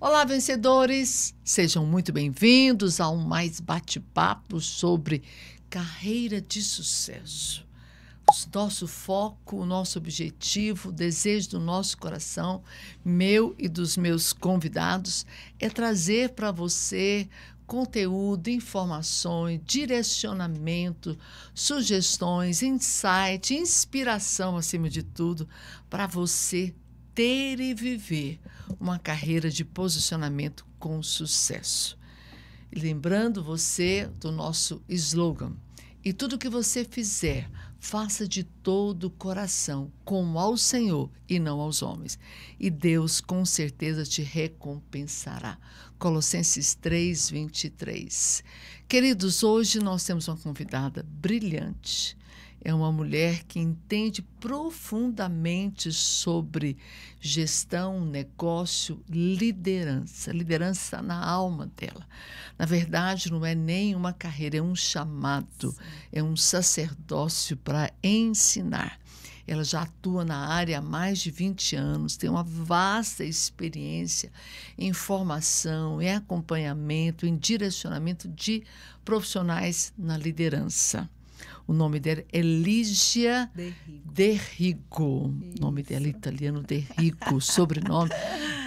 Olá, vencedores! Sejam muito bem-vindos a mais bate-papo sobre carreira de sucesso. O nosso foco, o nosso objetivo, o desejo do nosso coração, meu e dos meus convidados, é trazer para você conteúdo, informações, direcionamento, sugestões, insight, inspiração, acima de tudo, para você ter e viver uma carreira de posicionamento com sucesso. E lembrando você do nosso slogan: e tudo que você fizer, faça de todo o coração, como ao Senhor e não aos homens. E Deus com certeza te recompensará. Colossenses 3:23. Queridos, hoje nós temos uma convidada brilhante. É uma mulher que entende profundamente sobre gestão, negócio, liderança. Liderança está na alma dela. Na verdade, não é nem uma carreira, é um chamado, é um sacerdócio para ensinar. Ela já atua na área há mais de 20 anos, tem uma vasta experiência em formação, em acompanhamento, em direcionamento de profissionais na liderança. O nome dela é Lígia Derrigo. O nome dela é italiano, Derrigo, sobrenome.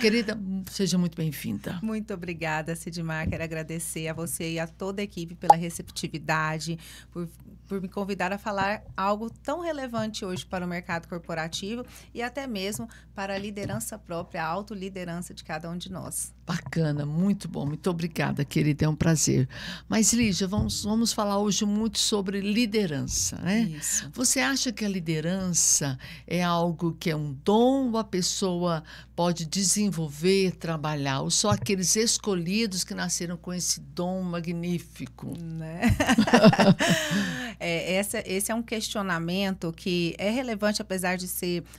Querida, seja muito bem-vinda. Muito obrigada, Sidmar. Quero agradecer a você e a toda a equipe pela receptividade, por me convidar a falar algo tão relevante hoje para o mercado corporativo e até mesmo para a liderança própria, a autoliderança de cada um de nós. Bacana, muito bom. Muito obrigada, querida. É um prazer. Mas, Lígia, vamos falar hoje muito sobre liderança, né? Isso. Você acha que a liderança é algo que é um dom ou a pessoa pode desenvolver, trabalhar? Ou só aqueles escolhidos que nasceram com esse dom magnífico? Né? Esse é um questionamento que é relevante, apesar de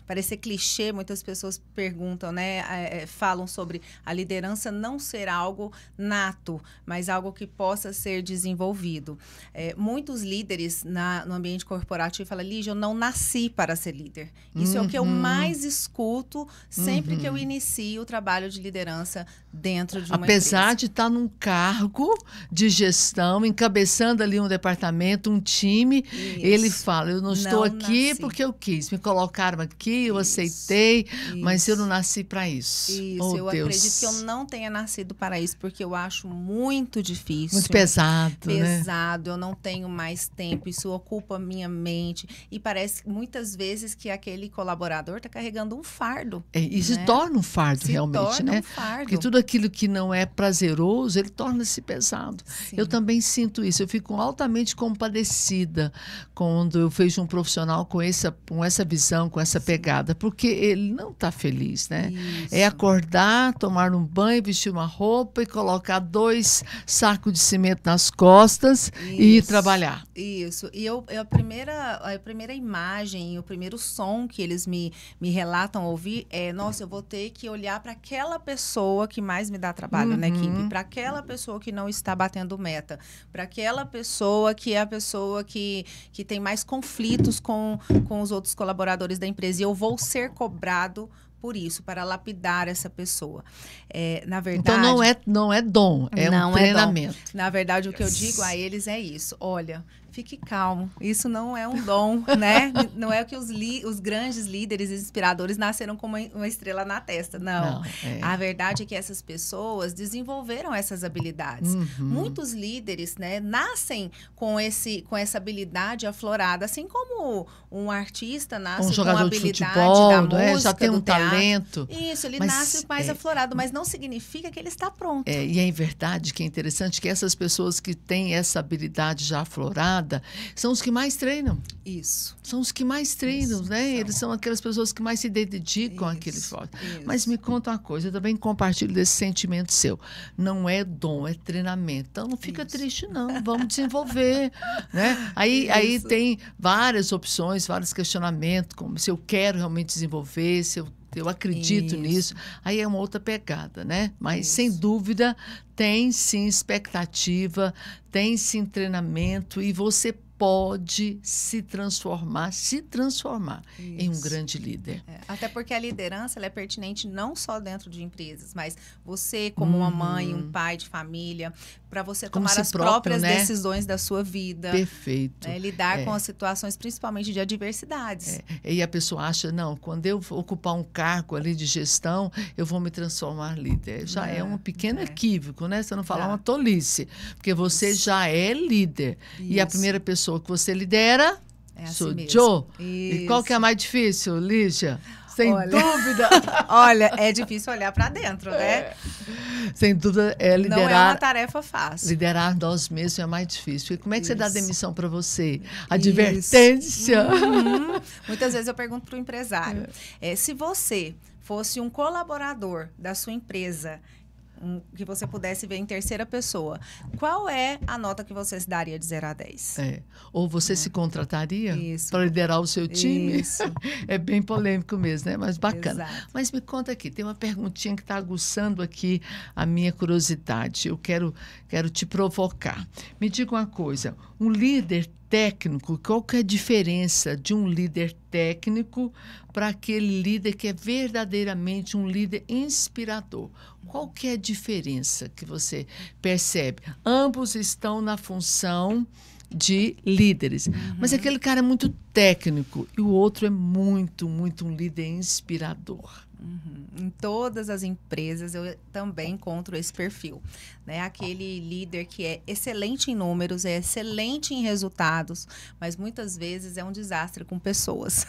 parecer clichê. Muitas pessoas perguntam, né? Falam sobre a liderança não ser algo nato, mas algo que possa ser desenvolvido. Muitos líderes no ambiente corporativo falam: Lígia, eu não nasci para ser líder. Isso é o que eu mais escuto sempre que eu inicio o trabalho de liderança dentro de uma Apesar empresa. de estar num cargo de gestão, encabeçando ali um departamento, um time, Isso. ele fala: eu não estou aqui nasci. porque eu quis. Me colocaram aqui, eu Isso. aceitei, mas eu Isso. não nasci para isso. Isso, Oh, eu Deus. acredito que eu não tenha nascido para isso, porque eu acho muito difícil. Muito pesado, né? Pesado, eu não tenho mais tempo, isso ocupa a minha mente. E parece muitas vezes que aquele colaborador está carregando um fardo. E se né? torna um fardo, Se realmente, torna né? um fardo. Porque tudo aquilo que não é prazeroso, ele torna-se pesado. Sim. Eu também sinto isso. Eu fico altamente compadecida quando eu vejo um profissional com essa visão, com essa pegada, porque ele não está feliz, né? Isso. É acordar, tomar um banho, vestir uma roupa e colocar 2 sacos de cimento nas costas e ir trabalhar. Isso. E a primeira imagem, o primeiro som que eles me relatam ouvir é: nossa, eu vou ter que olhar para aquela pessoa que mais me dá trabalho na equipe, para aquela pessoa que não está batendo meta, para aquela pessoa que é a pessoa que tem mais conflitos com os outros colaboradores da empresa. E eu vou ser cobrado por isso, para lapidar essa pessoa. Na verdade, Então não é dom, é um treinamento. Na verdade, o que eu digo a eles é isso: olha, fique calmo, isso não é um dom, né? Não é que os grandes líderes inspiradores nasceram com uma estrela na testa, não. A verdade é que essas pessoas desenvolveram essas habilidades. Muitos líderes, né, nascem com essa habilidade aflorada, assim como um artista nasce com a habilidade de futebol, da música, já tem um teatro. Talento. Isso, ele nasce mais aflorado, mas não significa que ele está pronto. E é verdade que é interessante que essas pessoas que têm essa habilidade já aflorada são os que mais treinam. Isso. São os que mais treinam, né? Eles são aquelas pessoas que mais se dedicam àquele esporte. Mas me conta uma coisa, eu também compartilho desse sentimento seu. Não é dom, é treinamento. Então não fica triste, não. Vamos desenvolver, né? Aí tem várias opções, vários questionamentos, como se eu quero realmente desenvolver, se eu acredito nisso. Aí é uma outra pegada, né? Mas, sem dúvida, tem sim expectativa, tem sim treinamento e você pode se transformar em um grande líder. Até porque a liderança ela é pertinente não só dentro de empresas, mas você como uma mãe, um pai de família, para você tomar as próprias decisões da sua vida. Perfeito. Né? Lidar com as situações, principalmente de adversidades. E a pessoa acha, não, quando eu ocupar um cargo ali de gestão, eu vou me transformar em líder. Já é um pequeno equívoco, né? Você não falar uma tolice, porque você já é líder. E a primeira pessoa que você lidera sou Joe. E qual que é a mais difícil, Lígia? Sem dúvida. Olha, é difícil olhar para dentro, né? Sem dúvida, liderar. Não é uma tarefa fácil. Liderar nós mesmos é mais difícil. E como é que você dá demissão para você? Advertência. Muitas vezes eu pergunto para o empresário, se você fosse um colaborador da sua empresa, que você pudesse ver em terceira pessoa, qual é a nota que você se daria de 0 a 10? Ou você se contrataria para liderar o seu time? Isso. É bem polêmico mesmo, né? Mas bacana. Exato. Mas me conta aqui, tem uma perguntinha que está aguçando aqui a minha curiosidade. Eu quero te provocar. Me diga uma coisa, um líder técnico, qual que é a diferença de um líder técnico para aquele líder que é verdadeiramente um líder inspirador? Qual que é a diferença que você percebe? Ambos estão na função de líderes, mas aquele cara é muito técnico e o outro é muito um líder inspirador. Em todas as empresas eu também encontro esse perfil, né? Aquele líder que é excelente em números, é excelente em resultados, mas muitas vezes é um desastre com pessoas.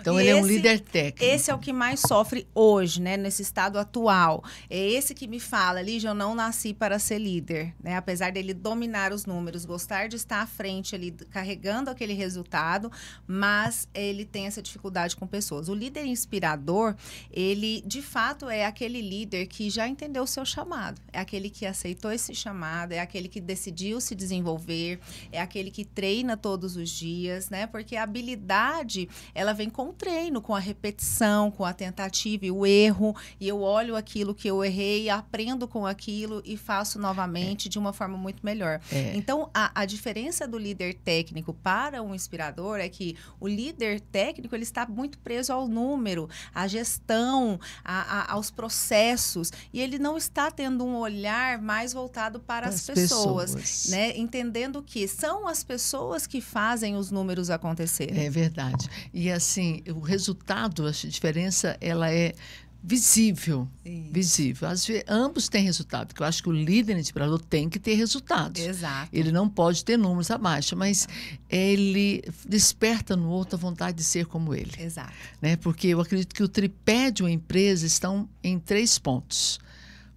Então ele é um líder técnico. Esse é o que mais sofre hoje, né? Nesse estado atual. É esse que me fala, Lígia, eu não nasci para ser líder, né? Apesar dele dominar os números, gostar de estar à frente ali, carregando aquele resultado, mas ele tem essa dificuldade com pessoas. O líder inspirador, ele, de fato, é aquele líder que já entendeu o seu chamado. É aquele que aceitou esse chamado, é aquele que decidiu se desenvolver, é aquele que treina todos os dias, né? Porque a habilidade, ela vem com o treino, com a repetição, com a tentativa e o erro. E eu olho aquilo que eu errei, aprendo com aquilo e faço novamente de uma forma muito melhor. Então, a diferença do líder técnico para um inspirador é que o líder técnico, ele está muito preso ao número, à gestão, aos processos, e ele não está tendo um olhar mais voltado para as pessoas, né? Entendendo que são as pessoas que fazem os números acontecerem. É verdade. E assim, o resultado, a diferença, ela é visível. Visível. Às vezes, ambos têm resultado, porque eu acho que o líder inspirador tem que ter resultados. Exato. Ele não pode ter números abaixo, mas ele desperta no outro a vontade de ser como ele. Exato. Né? Porque eu acredito que o tripé de uma empresa estão em 3 pontos: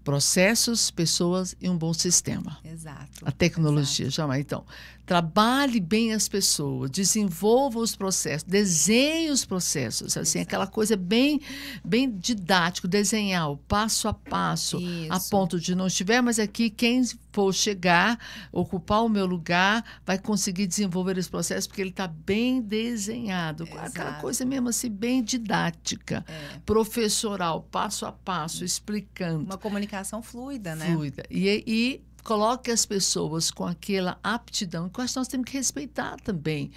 processos, pessoas e um bom sistema. Exato. A tecnologia, jamais. Então, trabalhe bem as pessoas, desenvolva os processos, desenhe os processos, assim, aquela coisa bem didático, desenhar o passo a passo, a ponto de não estiver mais aqui, quem for chegar, ocupar o meu lugar, vai conseguir desenvolver esse processo, porque ele está bem desenhado. Aquela coisa mesmo assim, bem didática, professoral, passo a passo, explicando. Uma comunicação fluida, né? Fluida. E coloque as pessoas com aquela aptidão, que nós temos que respeitar também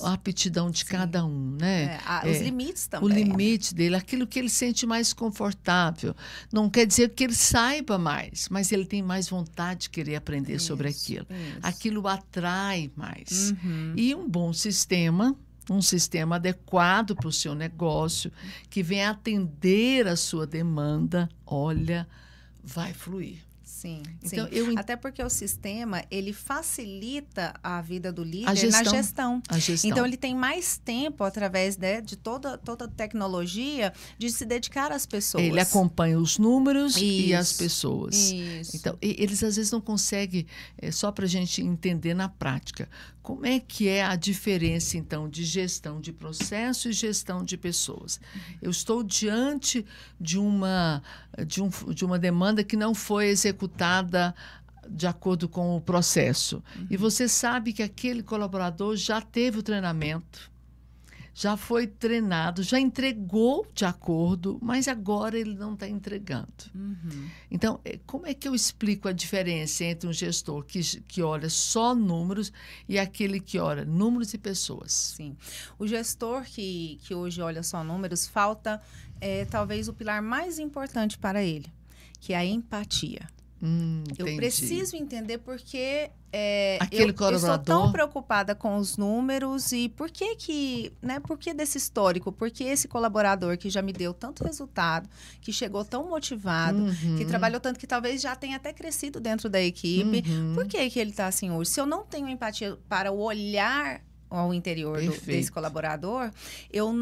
a aptidão de cada um, né? Os limites também. O limite dele, aquilo que ele sente mais confortável. Não quer dizer que ele saiba mais, mas ele tem mais vontade de querer aprender sobre aquilo. Aquilo atrai mais. E um bom sistema, um sistema adequado para o seu negócio, que venha atender a sua demanda, olha, vai fluir. Sim, então, sim. Até porque o sistema, ele facilita a vida do líder na gestão. A gestão. Então, ele tem mais tempo, através de toda a tecnologia, de se dedicar às pessoas. Ele acompanha os números e as pessoas. Então, eles às vezes não conseguem, só para a gente entender na prática, como é que é a diferença, então, de gestão de processo e gestão de pessoas. Eu estou diante de uma demanda que não foi executada de acordo com o processo. E você sabe que aquele colaborador já teve o treinamento, já foi treinado, já entregou de acordo, mas agora ele não está entregando. Então, como é que eu explico a diferença entre um gestor que olha só números e aquele que olha números e pessoas? Sim. O gestor que hoje olha só números, falta talvez o pilar mais importante para ele, que é a empatia. Eu preciso entender porque eu sou tão preocupada com os números e por que desse histórico, porque esse colaborador que já me deu tanto resultado, que chegou tão motivado, que trabalhou tanto, que talvez já tenha até crescido dentro da equipe, por que ele está assim hoje? Se eu não tenho empatia para o olhar ao interior desse colaborador, eu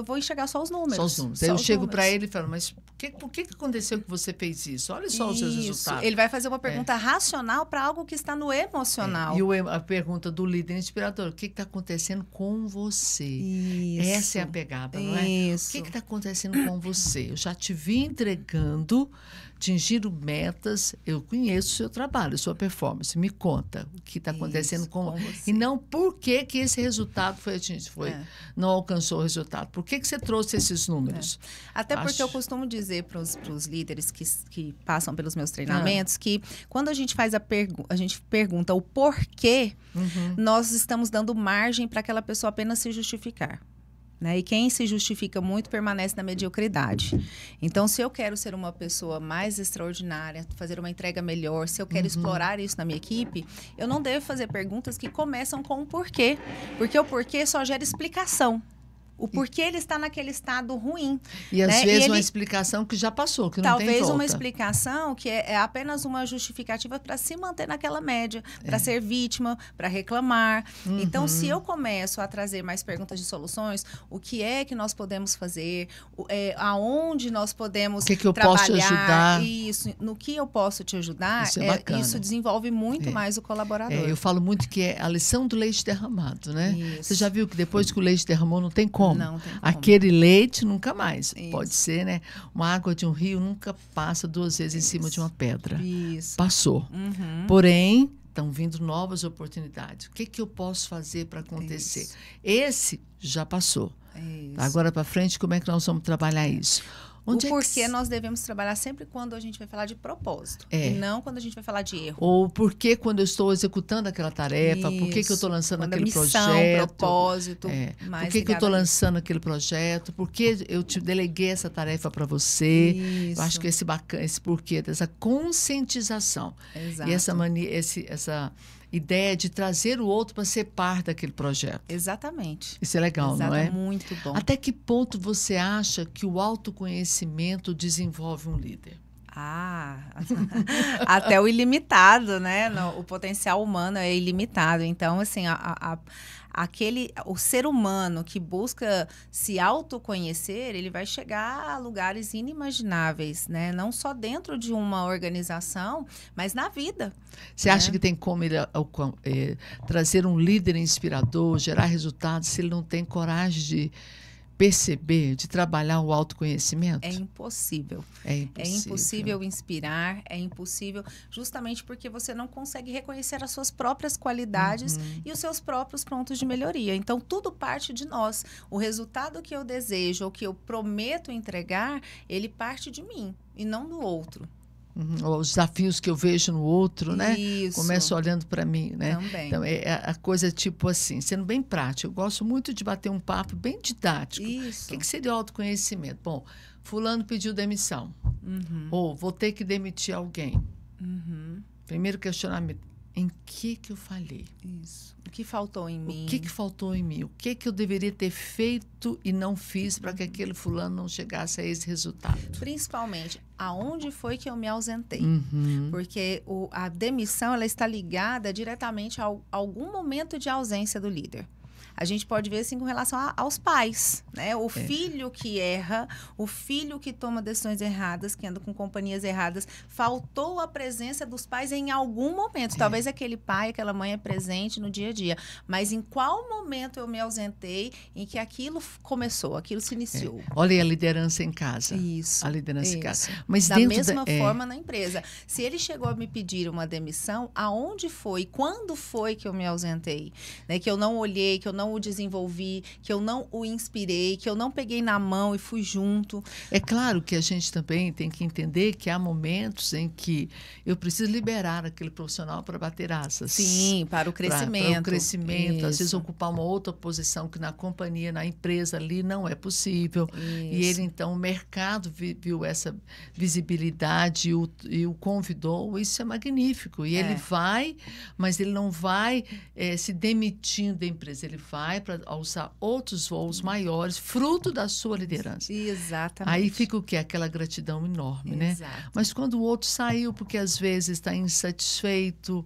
vou enxergar só os números. Só os números. Aí eu chego para ele e falo, mas por que aconteceu que você fez isso? Olha só os seus resultados. Ele vai fazer uma pergunta racional para algo que está no emocional. E a pergunta do líder inspirador, o que está acontecendo com você? Isso. Essa é a pegada, não é? Isso. O que está acontecendo com você? Eu já te vi entregando, atingindo metas, eu conheço o seu trabalho, a sua performance. Me conta o que está acontecendo com você. E não por que esse resultado foi atingido, não alcançou o resultado. Por que você trouxe esses números? Até porque eu costumo dizer para os líderes que passam pelos meus treinamentos que quando a gente faz a gente pergunta o porquê, nós estamos dando margem para aquela pessoa apenas se justificar. Né? E quem se justifica muito permanece na mediocridade. Então, se eu quero ser uma pessoa mais extraordinária, fazer uma entrega melhor, se eu quero explorar isso na minha equipe, eu não devo fazer perguntas que começam com o porquê. Porque o porquê só gera explicação. O porquê ele está naquele estado ruim. E às vezes uma explicação que já passou, que não tem volta. Talvez uma explicação que é apenas uma justificativa para se manter naquela média, para ser vítima, para reclamar. Então, se eu começo a trazer mais perguntas de soluções, o que é que nós podemos fazer, aonde nós podemos trabalhar, eu posso te ajudar? Isso, no que eu posso te ajudar, isso desenvolve muito mais o colaborador. Eu falo muito que é a lição do leite derramado, né? Isso. Você já viu que depois que o leite derramou, não tem como. Não tem como. Aquele leite nunca mais. Isso. Pode ser, né? Uma água de um rio nunca passa 2 vezes em cima de uma pedra. Isso. Passou. Porém, estão vindo novas oportunidades. O que eu posso fazer para acontecer? Esse já passou. Agora para frente, como é que nós vamos trabalhar isso? O porquê nós devemos trabalhar sempre quando a gente vai falar de propósito. E não quando a gente vai falar de erro. Ou por que quando eu estou executando aquela tarefa, por que eu estou lançando aquele projeto. Propósito. Por que eu estou lançando aquele projeto? Por que eu te deleguei essa tarefa para você? Isso. Eu acho que esse porquê, dessa conscientização. Exato. E essa ideia de trazer o outro para ser parte daquele projeto. Exatamente. Isso é legal, não é? Muito bom. Até que ponto você acha que o autoconhecimento desenvolve um líder? Até o né? O potencial humano é ilimitado. Então, assim, o ser humano que busca se autoconhecer, ele vai chegar a lugares inimagináveis, né? Não só dentro de uma organização, mas na vida. Você acha que tem como ele trazer um líder inspirador, gerar resultados, se ele não tem coragem de perceber, de trabalhar o autoconhecimento? É impossível. É impossível inspirar, é impossível justamente porque você não consegue reconhecer as suas próprias qualidades e os seus próprios pontos de melhoria. Então, tudo parte de nós. O resultado que eu desejo ou que eu prometo entregar, ele parte de mim e não do outro. Os desafios que eu vejo no outro, né? Isso. Começo olhando para mim, né? Também. Então, é a coisa tipo assim, sendo bem prático. Eu gosto muito de bater um papo bem didático. Isso. O que seria o autoconhecimento? Bom, fulano pediu demissão. Ou vou ter que demitir alguém. Primeiro questionamento, em que eu falhei? Isso. O que faltou em mim? O que faltou em mim? O que eu deveria ter feito e não fiz para que aquele fulano não chegasse a esse resultado? Principalmente, aonde foi que eu me ausentei? Porque a demissão ela está ligada diretamente a algum momento de ausência do líder. A gente pode ver assim com relação aos pais, né? O filho que erra, o filho que toma decisões erradas, que anda com companhias erradas, faltou a presença dos pais em algum momento. Talvez aquele pai, aquela mãe é presente no dia a dia, mas em qual momento eu me ausentei em que aquilo começou, aquilo se iniciou? Olha aí a liderança em casa. Isso. A liderança em casa. Mas da mesma forma na empresa. Se ele chegou a me pedir uma demissão, aonde foi, quando foi que eu me ausentei? Né? Que eu não olhei, que eu não não o desenvolvi, que eu não o inspirei, que eu não peguei na mão e fui junto. É claro que a gente também tem que entender que há momentos em que eu preciso liberar aquele profissional para bater asas. Sim, para o crescimento. Para o crescimento. Isso. Às vezes ocupar uma outra posição que na companhia, na empresa ali não é possível. Isso. E ele, então, o mercado viu essa visibilidade e o convidou. Isso é magnífico. E ele vai, mas ele não vai se demitindo da empresa. Ele vai para alçar outros voos maiores, fruto da sua liderança. Exatamente. Aí fica o quê? Aquela gratidão enorme, né? Mas quando o outro saiu, porque às vezes está insatisfeito,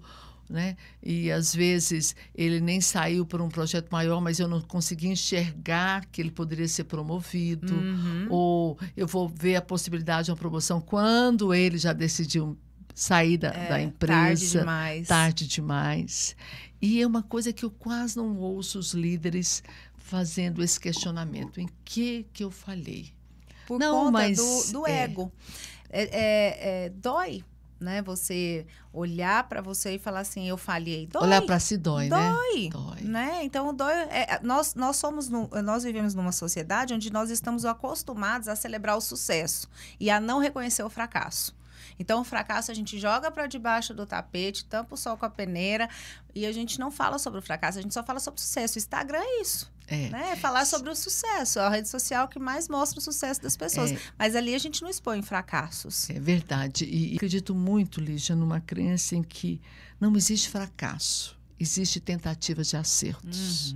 né? E às vezes ele nem saiu para um projeto maior, mas eu não consegui enxergar que ele poderia ser promovido, ou eu vou ver a possibilidade de uma promoção quando ele já decidiu sair da empresa. Tarde demais. E é uma coisa que eu quase não ouço os líderes fazendo esse questionamento. Em que eu falhei? Por conta do ego. Dói, né? Você olhar para você e falar assim, eu falhei. Dói. Olhar para si dói, né? Dói. Né? Então, dói. Nós vivemos numa sociedade onde nós estamos acostumados a celebrar o sucesso e a não reconhecer o fracasso. Então, o fracasso a gente joga para debaixo do tapete, tampa o sol com a peneira e a gente não fala sobre o fracasso, a gente só fala sobre o sucesso. O Instagram é isso. Né? Falar sobre o sucesso. É a rede social que mais mostra o sucesso das pessoas. Mas ali a gente não expõe fracassos. É verdade. E acredito muito, Lígia, numa crença em que não existe fracasso. Existe tentativas de acertos.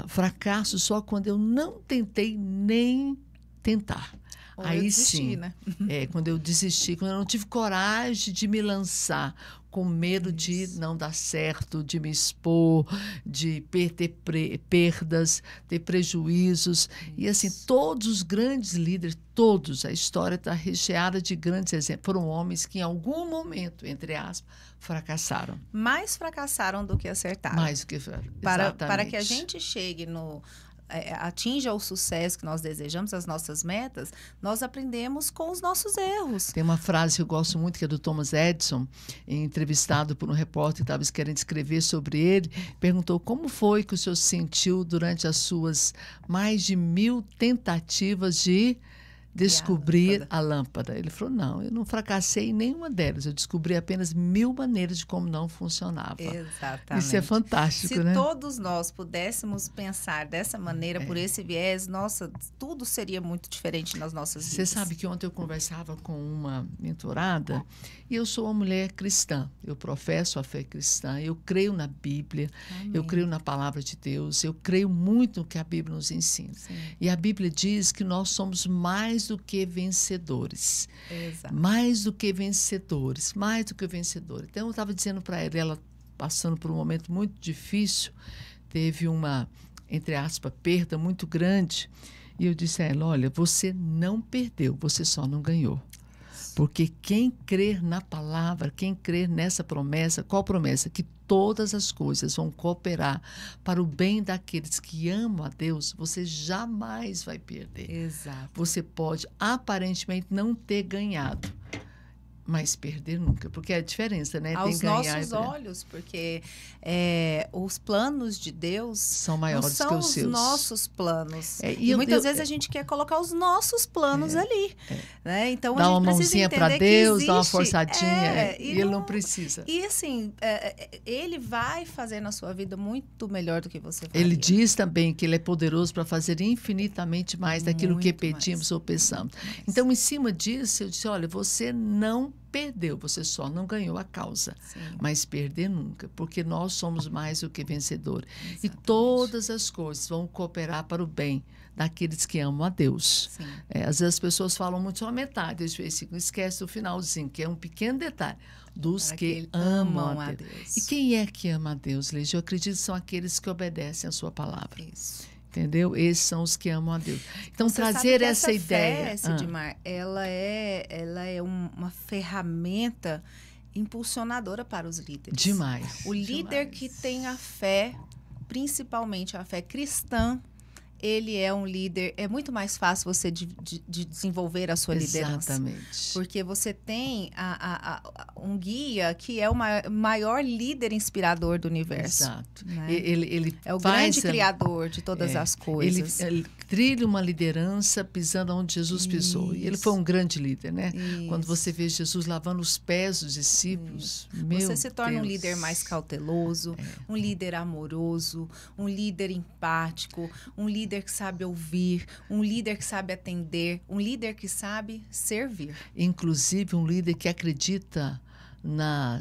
Fracasso só quando eu não tentei nem tentar. Ou aí eu desisti, sim, né? Quando eu desisti, quando eu não tive coragem de me lançar, com medo de não dar certo, de me expor, de ter perdas, ter prejuízos. E assim, todos os grandes líderes, todos, a história está recheada de grandes exemplos. Foram homens que em algum momento, entre aspas, fracassaram. Mais fracassaram do que acertaram. Mais do que fracassaram. Para que a gente chegue atinja o sucesso que nós desejamos, as nossas metas, nós aprendemos com os nossos erros. Tem uma frase que eu gosto muito, que é do Thomas Edison, entrevistado por um repórter que estava querendo escrever sobre ele, perguntou como foi que o senhor sentiu durante as suas mais de 1000 tentativas de descobrir a lâmpada. Ele falou, não, eu não fracassei em nenhuma delas. Eu descobri apenas 1000 maneiras de como não funcionava. Exatamente. Isso é fantástico, né? Se todos nós pudéssemos pensar dessa maneira, por esse viés, nossa, tudo seria muito diferente nas nossas vidas. Você sabe que ontem eu conversava com uma mentorada e eu sou uma mulher cristã. Eu professo a fé cristã, eu creio na Bíblia, eu creio na palavra de Deus, eu creio muito no que a Bíblia nos ensina. Sim. E a Bíblia diz que nós somos mais do que vencedores. Exato. Mais do que vencedores, mais do que vencedores. Então, eu estava dizendo para ela passando por um momento muito difícil, teve uma, entre aspas, perda muito grande, e eu disse a ela, olha, você não perdeu, você só não ganhou. Porque quem crer na palavra, quem crer nessa promessa, qual promessa? Que todas as coisas vão cooperar para o bem daqueles que amam a Deus, você jamais vai perder. Exato. Você pode aparentemente não ter ganhado, mas perder nunca, porque é a diferença, né? Aos nossos olhos, porque os planos de Deus são maiores que os seus. São os nossos planos. E muitas vezes a gente quer colocar os nossos planos ali. Né? Então, dá a gente uma precisa mãozinha para Deus, dá uma forçadinha, e ele não precisa. E assim, ele vai fazer na sua vida muito melhor do que você faria. Ele diz também que ele é poderoso para fazer infinitamente mais daquilo que pedimos ou pensamos. Então, em cima disso, eu disse, olha, você não perdeu, você só não ganhou a causa. Sim. Mas perder nunca, porque nós somos mais do que vencedores. Exatamente. E todas as coisas vão cooperar para o bem daqueles que amam a Deus. Às vezes as pessoas falam muito só a metade desse versículo, esquece o finalzinho, que é um pequeno detalhe, dos que amam a Deus. E quem é que ama a Deus, Lígia? Eu acredito que são aqueles que obedecem a sua palavra. Isso. Entendeu? Esses são os que amam a Deus. Então, você trazer essa fé, ideia... Sidmar, ela é uma ferramenta impulsionadora para os líderes. Demais. O líder que tem a fé, principalmente a fé cristã, ele é um líder, é muito mais fácil você de desenvolver a sua liderança. Exatamente. Porque você tem um guia que é o maior líder inspirador do universo. Exato. Né? Ele é o grande criador de todas as coisas. Ele trilha uma liderança pisando onde Jesus pisou. E ele foi um grande líder, né? Isso. Quando você vê Jesus lavando os pés dos discípulos, você se torna um líder mais cauteloso, um líder amoroso, um líder empático, um líder que sabe ouvir, um líder que sabe atender, um líder que sabe servir. Inclusive um líder que acredita na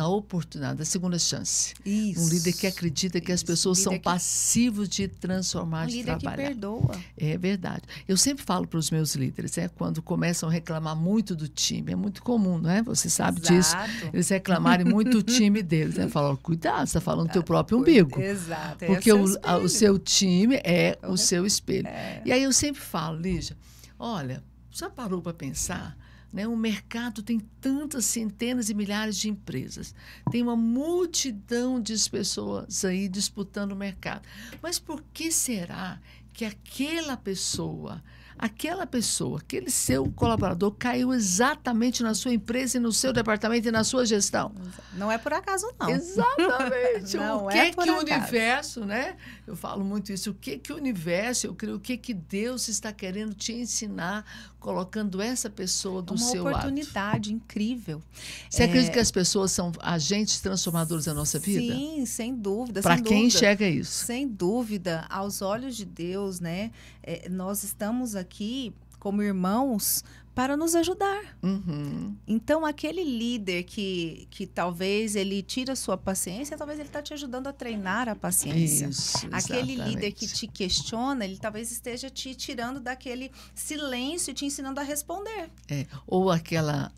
oportunidade, da segunda chance. Isso. Um líder que acredita que as pessoas são passivos de transformar, de trabalhar. Um líder que perdoa. É verdade. Eu sempre falo para os meus líderes, quando começam a reclamar muito do time, é muito comum, não é? Você sabe disso. Eles reclamarem muito do time deles. Falam, cuidado, você está falando do teu próprio umbigo. Exato. Porque o seu time é o seu espelho. E aí eu sempre falo, Lígia, olha, já parou para pensar? O mercado tem tantas centenas e milhares de empresas. Tem uma multidão de pessoas aí disputando o mercado. Mas por que será que aquela pessoa, aquele seu colaborador caiu exatamente na sua empresa e no seu departamento e na sua gestão? Não é por acaso, não. Exatamente. Não o que é por que o acaso. Universo, né? Eu falo muito isso. O que o universo, eu creio, o que Deus está querendo te ensinar colocando essa pessoa do seu lado? Uma oportunidade incrível. Você acredita que as pessoas são agentes transformadores da nossa vida? Sim, sem dúvida. Para quem enxerga isso? Sem dúvida. Aos olhos de Deus, né? Nós estamos aqui como irmãos para nos ajudar. Uhum. Então, aquele líder que talvez ele tira a sua paciência, talvez ele está te ajudando a treinar a paciência. Isso, aquele líder que te questiona, ele talvez esteja te tirando daquele silêncio e te ensinando a responder. Ou aquela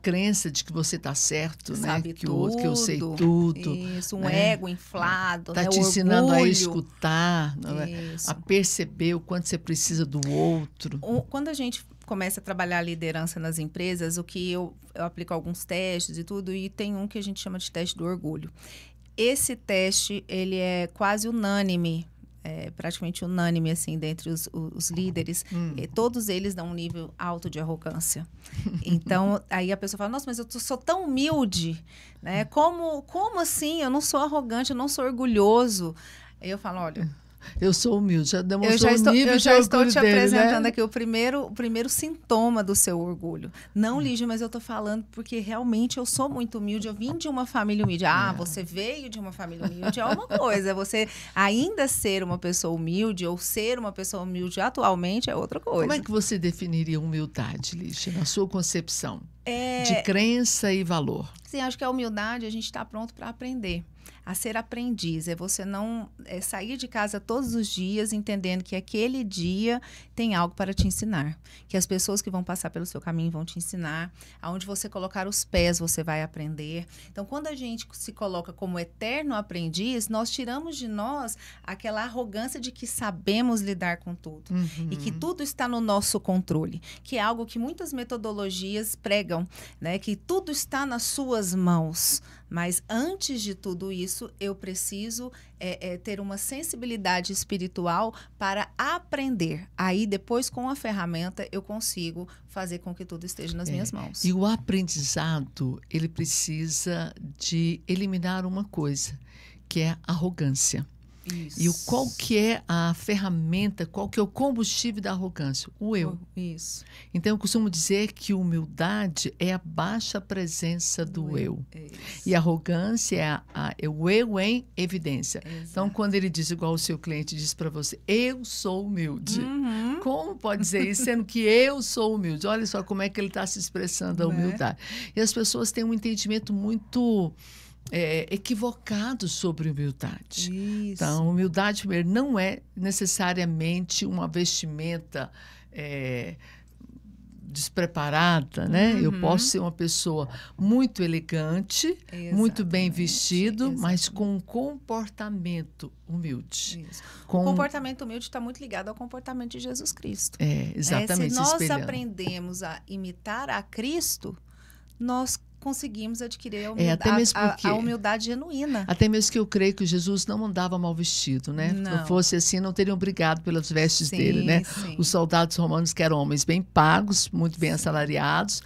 crença de que você está certo, sabe, né? tudo, que eu sei tudo. Isso, um ego inflado, Está né? te O ensinando orgulho. a escutar, a perceber o quanto você precisa do outro. Quando a gente começa a trabalhar a liderança nas empresas, o que eu aplico alguns testes e tudo, e tem um que a gente chama de teste do orgulho. Esse teste, ele é quase unânime, praticamente unânime, assim, dentre os líderes. Todos eles dão um nível alto de arrogância. Então, aí a pessoa fala, nossa, mas eu sou tão humilde, né? Como assim? Eu não sou arrogante, eu não sou orgulhoso. Aí eu falo, olha... Eu sou humilde, já demonstrou eu já estou te apresentando, né? aqui o primeiro sintoma do seu orgulho. Não, Lígia, mas eu estou falando porque realmente eu sou muito humilde, eu vim de uma família humilde. Você veio de uma família humilde é uma coisa, você ainda ser uma pessoa humilde ou ser uma pessoa humilde atualmente é outra coisa. Como é que você definiria humildade, Lígia, na sua concepção de crença e valor? Sim, acho que a humildade, a gente está pronto para aprender. A ser aprendiz, você não sair de casa todos os dias entendendo que aquele dia tem algo para te ensinar, que as pessoas que vão passar pelo seu caminho vão te ensinar, aonde você colocar os pés você vai aprender. Então, quando a gente se coloca como eterno aprendiz, nós tiramos de nós aquela arrogância de que sabemos lidar com tudo e que tudo está no nosso controle, que é algo que muitas metodologias pregam, né? Que tudo está nas suas mãos. Mas antes de tudo isso, eu preciso ter uma sensibilidade espiritual para aprender. Aí, depois, com a ferramenta, eu consigo fazer com que tudo esteja nas minhas mãos. E o aprendizado, ele precisa de eliminar uma coisa, que é a arrogância. Isso. E qual que é a ferramenta, qual que é o combustível da arrogância? O eu. Isso. Então, eu costumo dizer que humildade é a baixa presença do eu. E a arrogância é o eu em evidência. Exato. Então, quando ele diz, igual o seu cliente diz para você, eu sou humilde. Como pode dizer isso, sendo que eu sou humilde? Olha só como é que ele está se expressando a humildade. E as pessoas têm um entendimento muito... equivocado sobre humildade. Isso. Então, humildade, primeiro, não é necessariamente uma vestimenta despreparada, né? Eu posso ser uma pessoa muito elegante, muito bem vestido, mas com um comportamento humilde. Isso. O comportamento humilde está muito ligado ao comportamento de Jesus Cristo. Exatamente. Se nós aprendemos a imitar a Cristo, nós conseguimos adquirir até mesmo porque, a humildade genuína. Até mesmo que eu creio que Jesus não andava mal vestido, né? Não. Se não fosse assim, não teriam brigado pelas vestes Sim, dele, né? sim. Os soldados romanos, que eram homens bem pagos, muito bem assalariados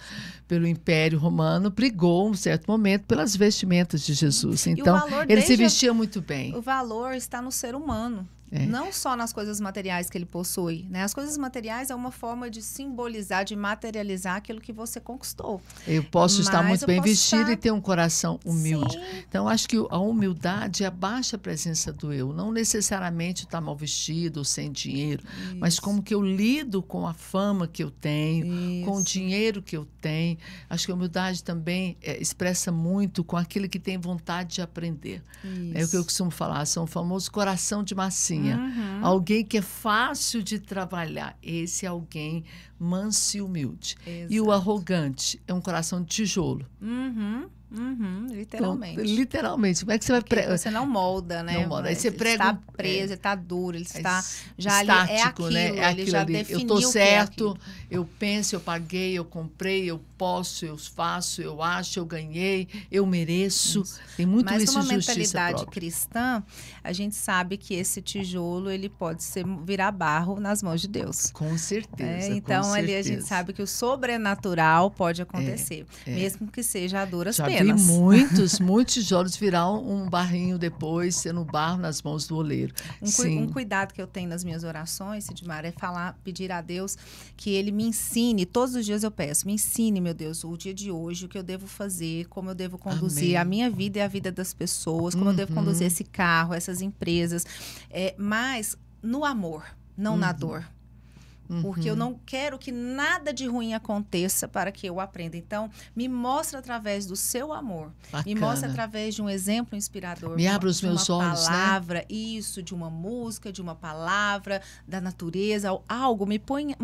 pelo Império Romano, brigou, em um certo momento, pelas vestimentas de Jesus. Então, ele se vestia muito bem. O valor está no ser humano. Não só nas coisas materiais que ele possui, né? As coisas materiais é uma forma de simbolizar, de materializar aquilo que você conquistou. Eu posso estar muito bem vestido e ter um coração humilde. Sim. Então, acho que a humildade abaixa a presença do eu. Não necessariamente estar mal vestido ou sem dinheiro, mas como que eu lido com a fama que eu tenho, com o dinheiro que eu tenho. Acho que a humildade também expressa muito com aquele que tem vontade de aprender. É o que eu costumo falar, são o famoso coração de massinha. Alguém que é fácil de trabalhar. Esse é alguém manso e humilde. Exato. E o arrogante é um coração de tijolo. Literalmente. Então, literalmente. Como é que você vai pregar? Você não molda, né? Não molda. Aí você prega. Ele está preso, ele está duro, ele está já estático, ali, é aquilo, né? É ele já definiu. Eu estou certo, eu penso, eu paguei, eu comprei, eu posso, eu faço, eu acho, eu ganhei, eu mereço. Isso. Tem muito isso de justiça própria. Mas numa mentalidade cristã, a gente sabe que esse tijolo ele pode virar barro nas mãos de Deus. Com certeza. Então, ali a gente sabe que o sobrenatural pode acontecer, mesmo que seja a duras penas. Vi muitos tijolos virar um barrinho depois, sendo barro nas mãos do oleiro. Um cuidado que eu tenho nas minhas orações, Sidmar, é pedir a Deus que Ele me ensine. Todos os dias eu peço, me ensine, meu Deus, o dia de hoje, o que eu devo fazer, como eu devo conduzir a minha vida e a vida das pessoas, como eu devo conduzir esse carro, essas empresas. Mas no amor, não na dor. Porque eu não quero que nada de ruim aconteça para que eu aprenda. Então, me mostra através do seu amor. Bacana. Me mostra através de um exemplo inspirador. Me abra os meus olhos, de uma palavra, isso, de uma música, de uma palavra, da natureza, algo. Me ponha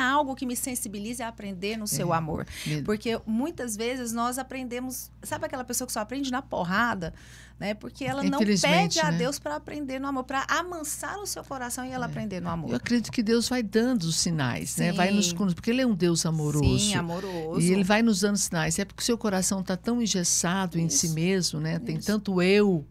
algo que me sensibilize a aprender no seu amor. Porque muitas vezes nós aprendemos... Sabe aquela pessoa que só aprende na porrada? Né? Porque ela não pede a Deus para aprender no amor, para amansar o seu coração e ela aprender no amor. Eu acredito que Deus vai dando os sinais, né? Vai nos porque Ele é um Deus amoroso. Sim, amoroso. E Ele vai nos dando sinais. É porque o seu coração está tão engessado em si mesmo, né? Tem tanto eu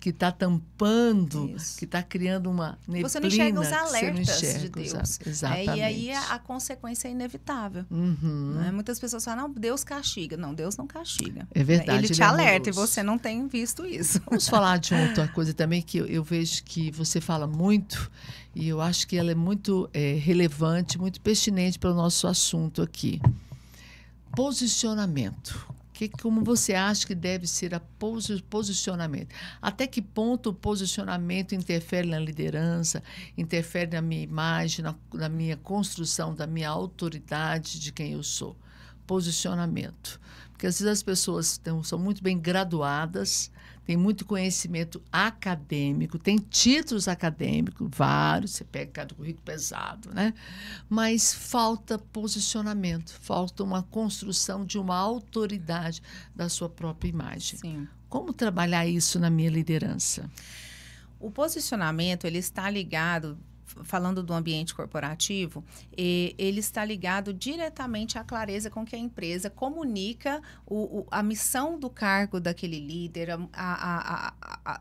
que está tampando, que está criando uma neblina. Você não enxerga os alertas de Deus. Exatamente. E aí a consequência é inevitável. Né? Muitas pessoas falam, não, Deus castiga. Não, Deus não castiga. É verdade. Ele te alerta e você não tem visto isso. Vamos falar de outra coisa também que eu vejo que você fala muito e eu acho que ela é muito relevante, muito pertinente para o nosso assunto aqui. Posicionamento. Como você acha que deve ser o posicionamento? Até que ponto o posicionamento interfere na liderança, interfere na minha imagem, na minha construção, da minha autoridade de quem eu sou? Posicionamento. Porque às vezes as pessoas são muito bem graduadas, têm muito conhecimento acadêmico, têm títulos acadêmicos, vários, você pega cada currículo pesado, né? Mas falta posicionamento, falta uma construção de uma autoridade da sua própria imagem. Sim. Como trabalhar isso na minha liderança? O posicionamento, ele está ligado... Falando do ambiente corporativo, ele está ligado diretamente à clareza com que a empresa comunica a missão do cargo daquele líder,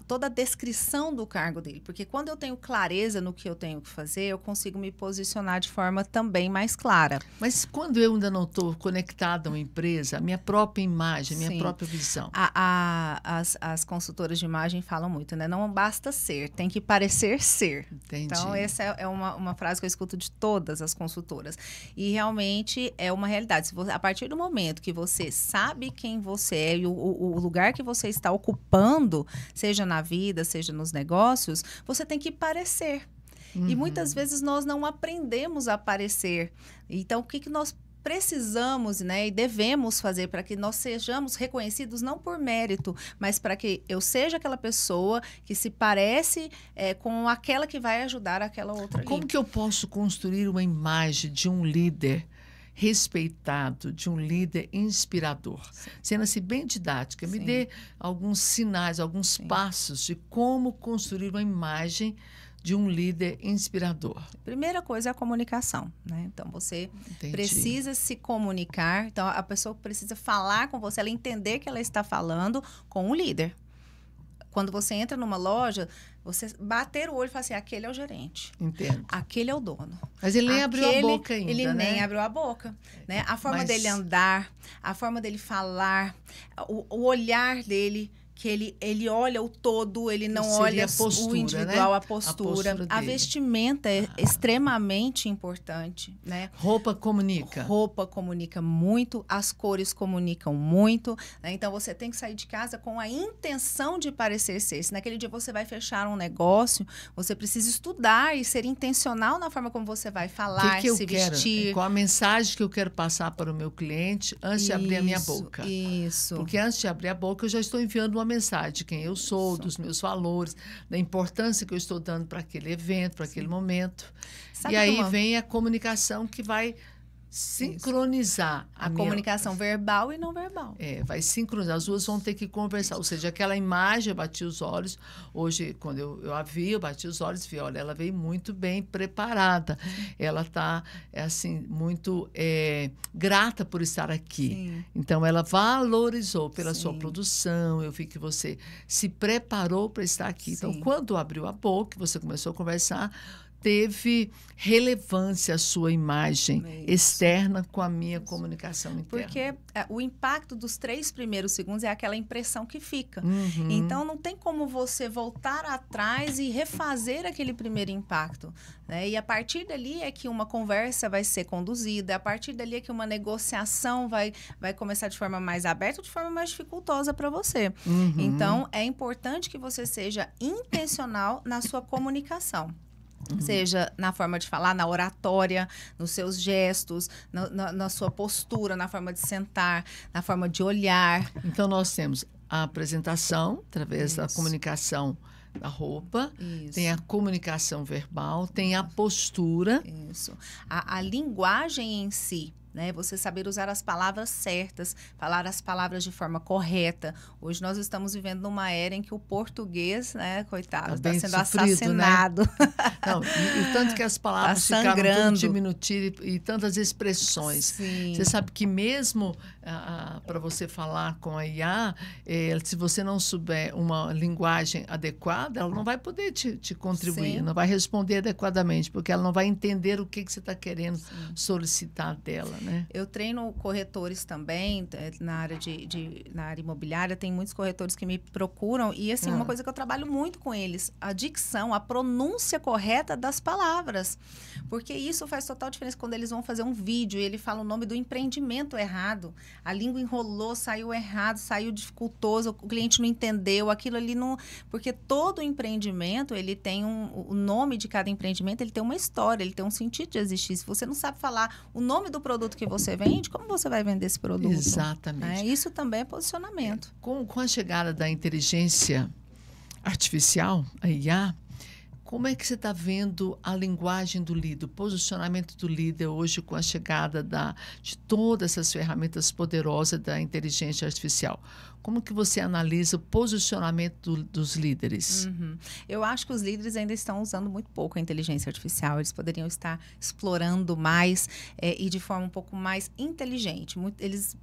toda a descrição do cargo dele. Porque quando eu tenho clareza no que eu tenho que fazer, eu consigo me posicionar de forma também mais clara. Mas quando eu ainda não estou conectada a uma empresa, a minha própria imagem, a minha própria visão. As consultoras de imagem falam muito, né? Não basta ser, tem que parecer ser. Entendi. Então, essa é uma frase que eu escuto de todas as consultoras. E realmente é uma realidade. A partir do momento que você sabe quem você é e o lugar que você está ocupando, seja na vida, seja nos negócios, você tem que parecer. E muitas vezes nós não aprendemos a parecer. Então, o que nós precisamos, né, e devemos fazer para que nós sejamos reconhecidos não por mérito, mas para que eu seja aquela pessoa que se parece com aquela que vai ajudar aquela outra ali. Como que eu posso construir uma imagem de um líder respeitado, de um líder inspirador? Sendo assim bem didática, me dê alguns sinais, alguns passos de como construir uma imagem de um líder inspirador? Primeira coisa é a comunicação, né? Então, você precisa se comunicar. Então, a pessoa precisa falar com você, ela entender que ela está falando com o líder. Quando você entra numa loja, você bater o olho e falar assim, aquele é o gerente. Entendo. Aquele é o dono. Mas ele nem abriu a boca ainda, ele né? nem abriu a boca. Né? A forma dele andar, a forma dele falar, o olhar dele, que ele olha o todo, ele não olha o individual, né? A postura. A vestimenta é extremamente importante, né? Roupa comunica. Roupa comunica muito, as cores comunicam muito, né? Então, você tem que sair de casa com a intenção de parecer ser. Se naquele dia você vai fechar um negócio, você precisa estudar e ser intencional na forma como você vai falar, se vestir. Qual a mensagem que eu quero passar para o meu cliente antes de abrir a minha boca. Isso. Porque antes de abrir a boca, eu já estou enviando uma mensagem de quem eu sou, dos meus valores, da importância que eu estou dando para aquele evento, para aquele momento. E aí vem a comunicação que vai sincronizar a comunicação verbal e não verbal. Vai sincronizar. As duas vão ter que conversar. Ou seja, aquela imagem, eu bati os olhos. Hoje, quando eu a vi, eu bati os olhos e vi, olha, ela veio muito bem preparada. Ela está, assim, muito grata por estar aqui. Sim. Então, ela valorizou pela sua produção. Eu vi que você se preparou para estar aqui. Então, quando abriu a boca, você começou a conversar, teve relevância a sua imagem externa com a minha comunicação interna. Porque o impacto dos 3 primeiros segundos é aquela impressão que fica. Uhum. Então, não tem como você voltar atrás e refazer aquele primeiro impacto. Né? E a partir dali é que uma conversa vai ser conduzida, a partir dali é que uma negociação vai começar de forma mais aberta ou de forma mais dificultosa para você. Uhum. Então, é importante que você seja intencional na sua comunicação. Seja na forma de falar, na oratória, nos seus gestos, na sua postura, na forma de sentar, na forma de olhar. Então, nós temos a apresentação, através da comunicação da roupa, tem a comunicação verbal, tem a postura. Isso. A linguagem em si. Né? Você saber usar as palavras certas, falar as palavras de forma correta. Hoje nós estamos vivendo numa era em que o português, né, coitado, está sendo assassinado. Né? Não, e tanto que as palavras ficaram tudo diminutivas e tantas expressões. Sim. Você sabe que mesmo para você falar com a IA, se você não souber uma linguagem adequada, ela não vai poder te contribuir, não vai responder adequadamente, porque ela não vai entender o que você está querendo solicitar dela. Né? Eu treino corretores também na área na área imobiliária. Tem muitos corretores que me procuram e assim, uma coisa que eu trabalho muito com eles, a dicção, a pronúncia correta das palavras, porque isso faz total diferença quando eles vão fazer um vídeo e ele fala o nome do empreendimento errado, a língua enrolou, saiu errado, saiu dificultoso, o cliente não entendeu, aquilo ali não... Porque todo empreendimento, ele tem o nome de cada empreendimento, ele tem uma história, ele tem um sentido de existir. Se você não sabe falar o nome do produto que você vende, como você vai vender esse produto? Exatamente. Isso também é posicionamento. Com a chegada da inteligência artificial, a IA, como é que você está vendo a linguagem do líder, o posicionamento do líder hoje com a chegada de todas essas ferramentas poderosas da inteligência artificial? Como que você analisa o posicionamento dos líderes? Uhum. Eu acho que os líderes ainda estão usando muito pouco a inteligência artificial. Eles poderiam estar explorando mais e de forma um pouco mais inteligente.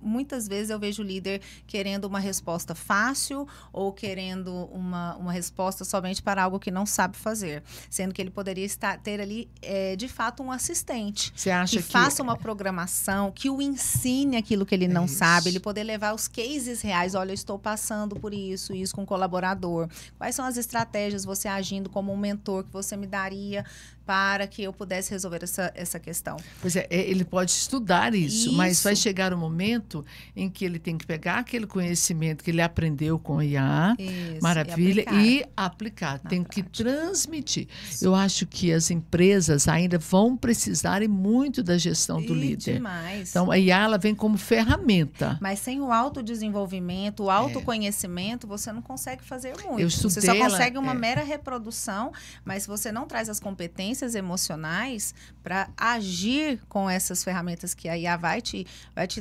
Muitas vezes eu vejo o líder querendo uma resposta fácil ou querendo uma resposta somente para algo que não sabe fazer. Sendo que ele poderia ter ali, de fato, um assistente. Você acha que faça uma programação, que o ensine aquilo que ele não sabe. Ele poder levar os cases reais. Olha, eu estou passando por isso com um colaborador. Quais são as estratégias, você agindo como um mentor, que você me daria para que eu pudesse resolver essa questão? Pois ele pode estudar isso, mas vai chegar um momento em que ele tem que pegar aquele conhecimento que ele aprendeu com a IA, maravilha, e aplicar. Tem que transmitir. Isso. Eu acho que as empresas ainda vão precisar muito da gestão do líder. Demais. Então, a IA ela vem como ferramenta. Mas sem o autodesenvolvimento, o autoconhecimento, você não consegue fazer muito. Eu estudei você só consegue uma mera reprodução, mas se você não traz as competências, competências emocionais para agir com essas ferramentas que a IA vai te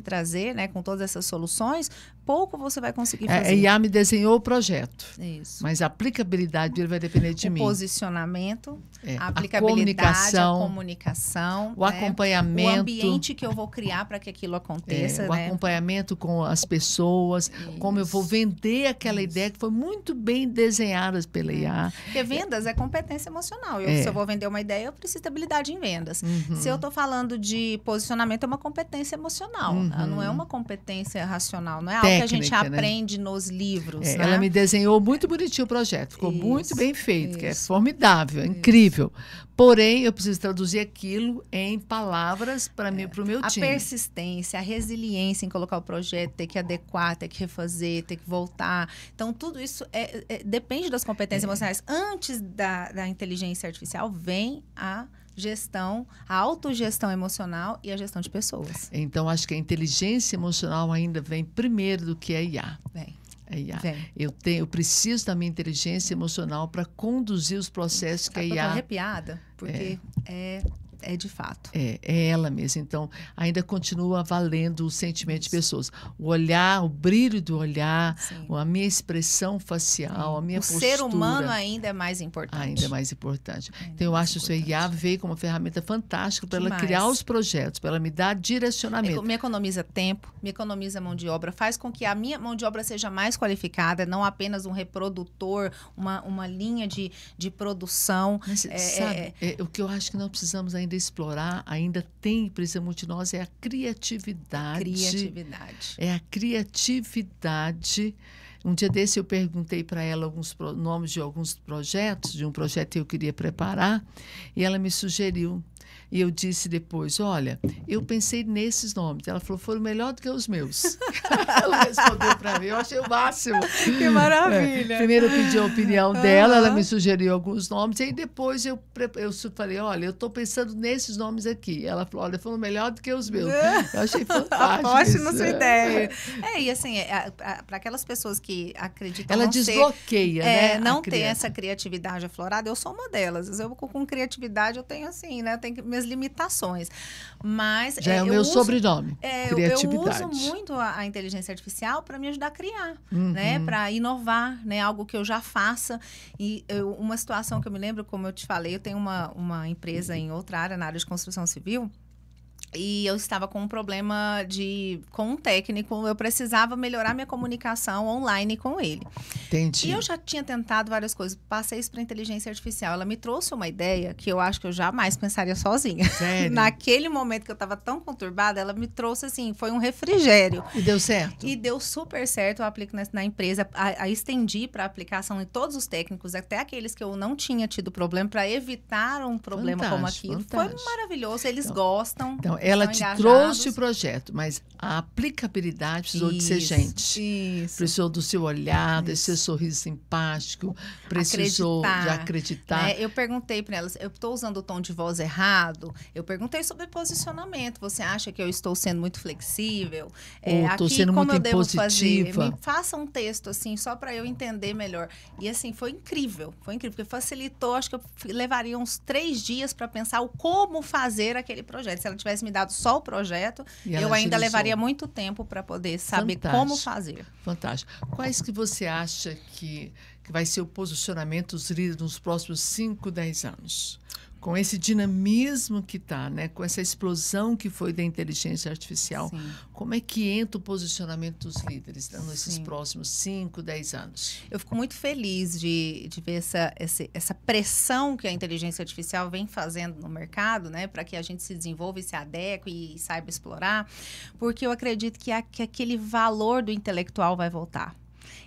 trazer, né, com todas essas soluções, pouco você vai conseguir fazer. A IA me desenhou o projeto. Isso. Mas a aplicabilidade dele vai depender de mim. O posicionamento, a aplicabilidade, a comunicação, o acompanhamento. O ambiente que eu vou criar para que aquilo aconteça. O acompanhamento com as pessoas, como eu vou vender aquela ideia que foi muito bem desenhada pela IA. Porque vendas é competência emocional. Se eu vou vender uma ideia, eu preciso de habilidade em vendas. Se eu estou falando de posicionamento, é uma competência emocional. Não é uma competência racional. Não é algo que a gente aprende nos livros. Né? Ela me desenhou muito bonitinho o projeto. Ficou muito bem feito, que é formidável, incrível. Porém, eu preciso traduzir aquilo em palavras para o meu time. A persistência, a resiliência em colocar o projeto, ter que adequar, ter que refazer, ter que voltar. Então, tudo isso depende das competências emocionais. Antes da inteligência artificial, vem a gestão, a autogestão emocional e a gestão de pessoas. Então, acho que a inteligência emocional ainda vem primeiro do que a IA. Vem. Eu preciso da minha inteligência emocional para conduzir os processos que a IA... Eu tô arrepiada, porque é de fato. É ela mesma. Então, ainda continua valendo o sentimento de pessoas. O olhar, o brilho do olhar, a minha expressão facial, a minha postura. O ser humano ainda é mais importante. Ainda é mais importante. Então, eu acho que a IA veio como uma ferramenta fantástica para ela criar os projetos, para ela me dar direcionamento. Me economiza tempo, me economiza mão de obra, faz com que a minha mão de obra seja mais qualificada, não apenas um reprodutor, uma linha de produção. Mas, sabe, o que eu acho que nós precisamos ainda explorar, precisa muito de nós, é a criatividade. É a criatividade. Um dia desse eu perguntei para ela alguns nomes de alguns projetos, de um projeto que eu queria preparar, e ela me sugeriu. E eu disse depois, olha, eu pensei nesses nomes. Ela falou, foram melhor do que os meus. Ela respondeu para mim, eu achei o máximo. Que maravilha. Primeiro eu pedi a opinião dela, ela me sugeriu alguns nomes, e aí depois eu falei, olha, eu estou pensando nesses nomes aqui. Ela falou, olha, foram melhor do que os meus. Eu achei fantástico. Aposte na sua ideia. E assim, para aquelas pessoas que acreditam ela desbloqueia, né? Não ter essa criatividade aflorada, eu sou uma delas. Eu com criatividade eu tenho assim, né? Tenho minhas limitações. Mas já é o meu sobrenome, criatividade. Eu uso muito a inteligência artificial para me ajudar a criar, né? Para inovar, né? Algo que eu já faça. E uma situação que eu me lembro, como eu te falei, eu tenho uma empresa em outra área, na área de construção civil. E eu estava com um problema com um técnico, eu precisava melhorar minha comunicação online com ele. Entendi. E eu já tinha tentado várias coisas, passei isso para a inteligência artificial. Ela me trouxe uma ideia que eu acho que eu jamais pensaria sozinha. Sério? Naquele momento que eu estava tão conturbada, ela me trouxe assim, foi um refrigério. E deu certo? E deu super certo, eu aplico na empresa, a estendi para aplicação em todos os técnicos, até aqueles que eu não tinha tido problema, para evitar um problema como aquilo. Fantástico. Foi maravilhoso, eles gostam. Então, ela te trouxe o projeto, mas a aplicabilidade precisou de ser gente. Precisou do seu olhar, desse seu sorriso simpático, precisou de acreditar. Eu perguntei para elas, eu estou usando o tom de voz errado? Eu perguntei sobre posicionamento. Você acha que eu estou sendo muito flexível? Estou sendo muito impositiva? Faça um texto assim, só para eu entender melhor. E assim, foi incrível, porque facilitou. Acho que eu levaria uns 3 dias para pensar como fazer aquele projeto. Se ela tivesse me dado só o projeto, eu ainda levaria muito tempo para poder saber como fazer. Fantástico. Quais que você acha que vai ser o posicionamento dos líderes nos próximos 5, 10 anos? Com esse dinamismo que está, né? Com essa explosão que foi da inteligência artificial, como é que entra o posicionamento dos líderes nesses próximos 5, 10 anos? Eu fico muito feliz de ver essa pressão que a inteligência artificial vem fazendo no mercado, né? Para que a gente se desenvolva e se adeque e saiba explorar, porque eu acredito que aquele valor do intelectual vai voltar.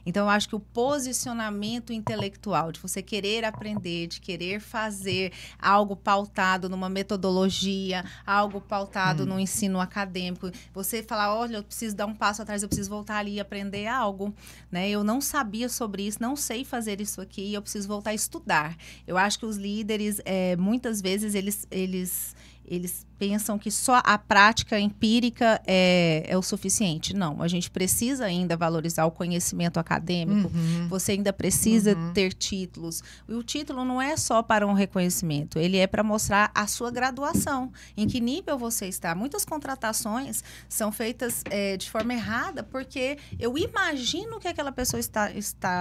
Então, eu acho que o posicionamento intelectual, de você querer aprender, de querer fazer algo pautado numa metodologia, algo pautado no ensino acadêmico, você falar, olha, eu preciso dar um passo atrás, eu preciso voltar ali e aprender algo, né? Eu não sabia sobre isso, não sei fazer isso aqui, eu preciso voltar a estudar. Eu acho que os líderes, muitas vezes, eles eles pensam que só a prática empírica é o suficiente. Não, a gente precisa ainda valorizar o conhecimento acadêmico, você ainda precisa ter títulos. E o título não é só para um reconhecimento, ele é para mostrar a sua graduação, em que nível você está. Muitas contratações são feitas de forma errada, porque eu imagino que aquela pessoa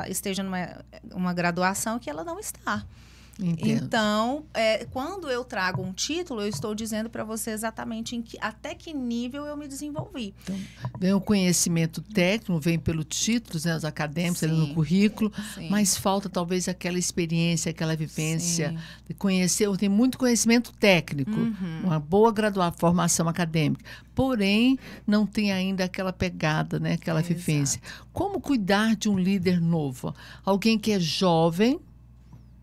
esteja numa graduação que ela não está. Entendo. Então, quando eu trago um título, eu estou dizendo para você exatamente até que nível eu me desenvolvi. Então, vem o conhecimento técnico, vem pelo títulos, né, os acadêmicos, ali no currículo, mas falta talvez aquela experiência, aquela vivência de conhecer. Eu tenho muito conhecimento técnico, uma boa formação acadêmica, porém não tem ainda aquela pegada, né, aquela vivência. Como cuidar de um líder novo? Alguém que é jovem,